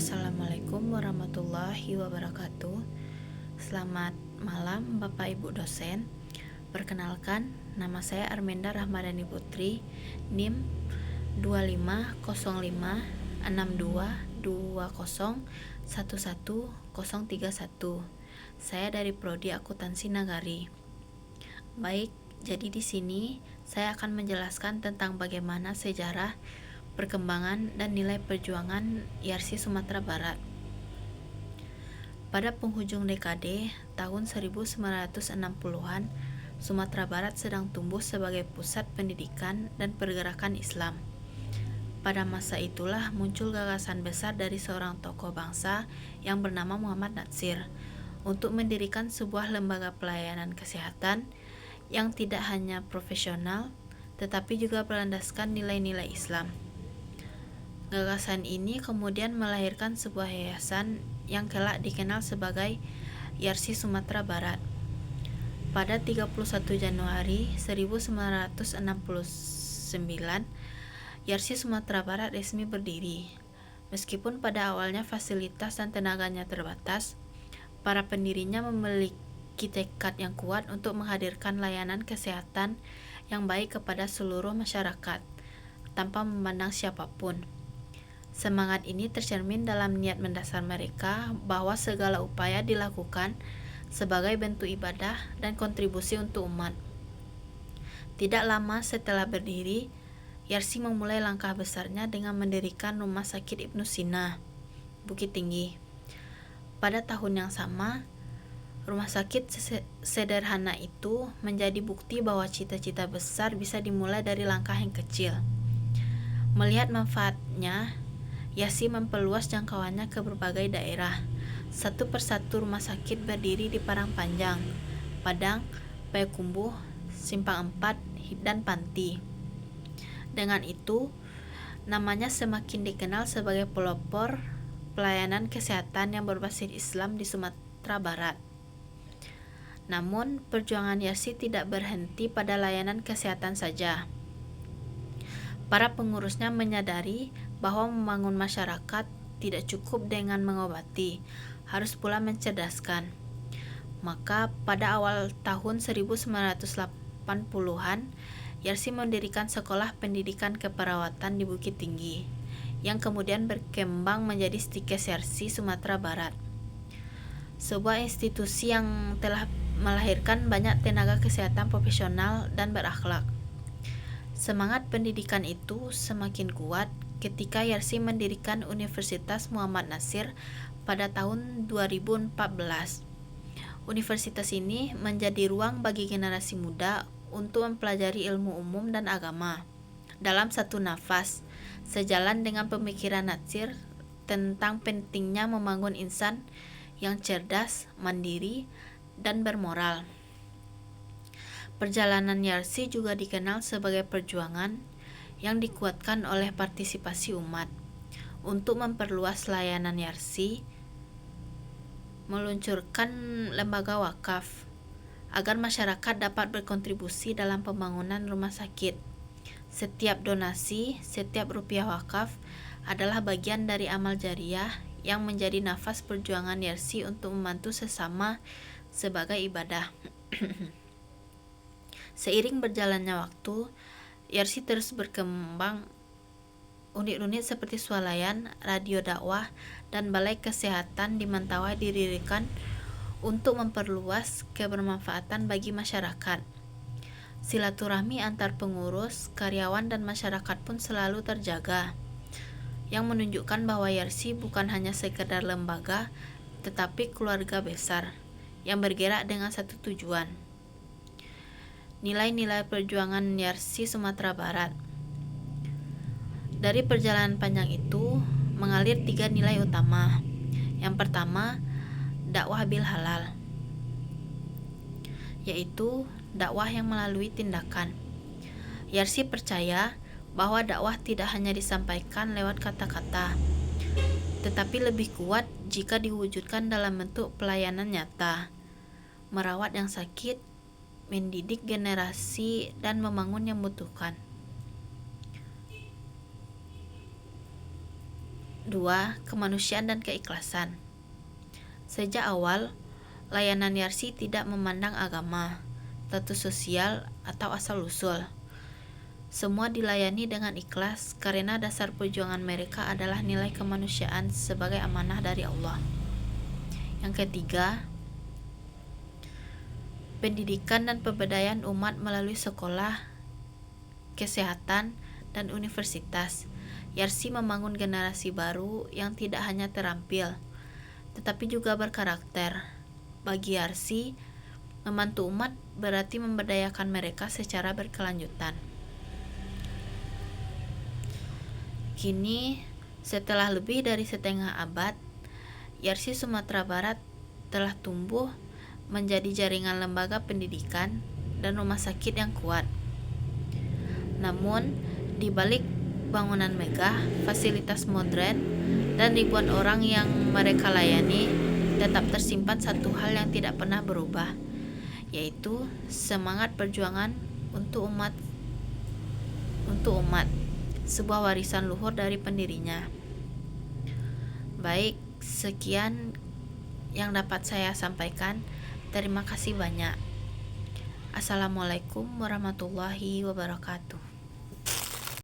Assalamualaikum warahmatullahi wabarakatuh. Selamat malam Bapak Ibu dosen. Perkenalkan, nama saya Armenda Rahmadani Putri, NIM 25056220111031. Saya dari Prodi Akuntansi Nagari. Baik, jadi di sini saya akan menjelaskan tentang bagaimana sejarah, perkembangan, dan nilai perjuangan YARSI Sumatera Barat. Pada penghujung dekade tahun 1960-an, Sumatera Barat sedang tumbuh sebagai pusat pendidikan dan pergerakan Islam. Pada masa itulah muncul gagasan besar dari seorang tokoh bangsa yang bernama Muhammad Natsir untuk mendirikan sebuah lembaga pelayanan kesehatan yang tidak hanya profesional, tetapi juga berlandaskan nilai-nilai Islam. Gagasan ini kemudian melahirkan sebuah yayasan yang kelak dikenal sebagai YARSI Sumatera Barat. Pada 31 Januari 1969, YARSI Sumatera Barat resmi berdiri. Meskipun pada awalnya fasilitas dan tenaganya terbatas, para pendirinya memiliki tekad yang kuat untuk menghadirkan layanan kesehatan yang baik kepada seluruh masyarakat, tanpa memandang siapapun. Semangat ini tercermin dalam niat mendasar mereka bahwa segala upaya dilakukan sebagai bentuk ibadah dan kontribusi untuk umat. Tidak lama setelah berdiri, YARSI memulai langkah besarnya dengan mendirikan Rumah Sakit Ibnu Sina, Bukit Tinggi. Pada tahun yang sama, rumah sakit sederhana itu menjadi bukti bahwa cita-cita besar bisa dimulai dari langkah yang kecil. Melihat manfaatnya, YARSI memperluas jangkauannya ke berbagai daerah. Satu persatu rumah sakit berdiri di Parang Panjang, Padang, Payakumbuh, Simpang 4, dan Panti. Dengan itu, namanya semakin dikenal sebagai pelopor pelayanan kesehatan yang berbasis Islam di Sumatera Barat. Namun, perjuangan YARSI tidak berhenti pada layanan kesehatan saja. Para pengurusnya menyadari bahwa membangun masyarakat tidak cukup dengan mengobati, harus pula mencerdaskan. Maka pada awal tahun 1980-an, YARSI mendirikan sekolah pendidikan keperawatan di Bukit Tinggi, yang kemudian berkembang menjadi Stikes YARSI Sumatera Barat. Sebuah institusi yang telah melahirkan banyak tenaga kesehatan profesional dan berakhlak. Semangat pendidikan itu semakin kuat ketika YARSI mendirikan Universitas Muhammad Natsir pada tahun 2014. Universitas ini menjadi ruang bagi generasi muda untuk mempelajari ilmu umum dan agama dalam satu nafas, sejalan dengan pemikiran Natsir tentang pentingnya membangun insan yang cerdas, mandiri, dan bermoral. Perjalanan YARSI juga dikenal sebagai perjuangan yang dikuatkan oleh partisipasi umat. Untuk memperluas layanan YARSI, meluncurkan lembaga wakaf agar masyarakat dapat berkontribusi dalam pembangunan rumah sakit. Setiap donasi, setiap rupiah wakaf adalah bagian dari amal jariah yang menjadi nafas perjuangan YARSI untuk membantu sesama sebagai ibadah. Seiring berjalannya waktu, YARSI terus berkembang. Unit-unit seperti swalayan, radio dakwah, dan balai kesehatan di Mentawai didirikan untuk memperluas kebermanfaatan bagi masyarakat. Silaturahmi antar pengurus, karyawan, dan masyarakat pun selalu terjaga, yang menunjukkan bahwa YARSI bukan hanya sekedar lembaga, tetapi keluarga besar yang bergerak dengan satu tujuan. Nilai-nilai perjuangan YARSI Sumatera Barat. Dari perjalanan panjang itu mengalir 3 nilai utama. Yang pertama, dakwah bil halal, yaitu dakwah yang melalui tindakan. YARSI percaya bahwa dakwah tidak hanya disampaikan lewat kata-kata, tetapi lebih kuat jika diwujudkan dalam bentuk pelayanan nyata, merawat yang sakit, mendidik generasi, dan membangun yang membutuhkan. 2. Kemanusiaan dan keikhlasan. Sejak awal, layanan Yarsi tidak memandang agama, status sosial, atau asal-usul. Semua dilayani dengan ikhlas karena dasar perjuangan mereka adalah nilai kemanusiaan sebagai amanah dari Allah. Yang ketiga, pendidikan dan pemberdayaan umat melalui sekolah, kesehatan, dan universitas. Yarsi membangun generasi baru yang tidak hanya terampil, tetapi juga berkarakter. Bagi Yarsi, membantu umat berarti memberdayakan mereka secara berkelanjutan. Kini, setelah lebih dari setengah abad, Yarsi Sumatera Barat telah tumbuh menjadi jaringan lembaga pendidikan dan rumah sakit yang kuat. Namun, di balik bangunan megah, fasilitas modern, dan ribuan orang yang mereka layani, tetap tersimpan satu hal yang tidak pernah berubah, yaitu semangat perjuangan untuk umat, sebuah warisan luhur dari pendirinya. Baik, sekian yang dapat saya sampaikan. Terima kasih banyak. Assalamualaikum warahmatullahi wabarakatuh.